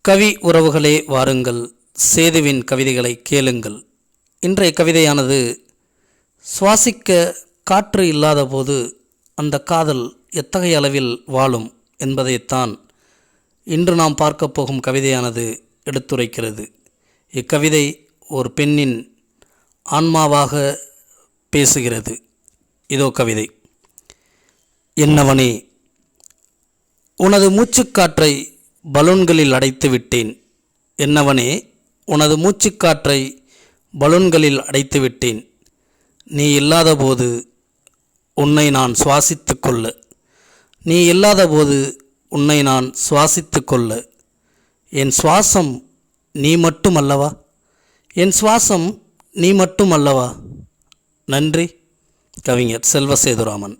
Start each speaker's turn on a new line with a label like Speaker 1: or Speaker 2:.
Speaker 1: கவி உறவுகளே வாருங்கள், சேதுவின் கவிதைகளை கேளுங்கள். இன்றைய கவிதையானது சுவாசிக்க காற்று இல்லாத போது அந்த காதல் எத்தகைய அளவில் வாழும் என்பதைத்தான் இன்று நாம் பார்க்க போகும் கவிதையானது எடுத்துரைக்கிறது. இக்கவிதை ஒரு பெண்ணின் ஆன்மாவாக பேசுகிறது. இதோ கவிதை. என்னவனே, உனது மூச்சுக்காற்றை பலூன்களில் அடைத்து விட்டேன். என்னவனே, உனது மூச்சுக்காற்றை பலூன்களில் அடைத்து விட்டேன். நீ இல்லாதபோது உன்னை நான் சுவாசித்து கொள்ள, நீ இல்லாதபோது உன்னை நான் சுவாசித்து கொள்ள. என் சுவாசம் நீ மட்டும் அல்லவா, என் சுவாசம் நீ மட்டும் அல்லவா. நன்றி. கவிஞர் செல்வ சேதுராமன்.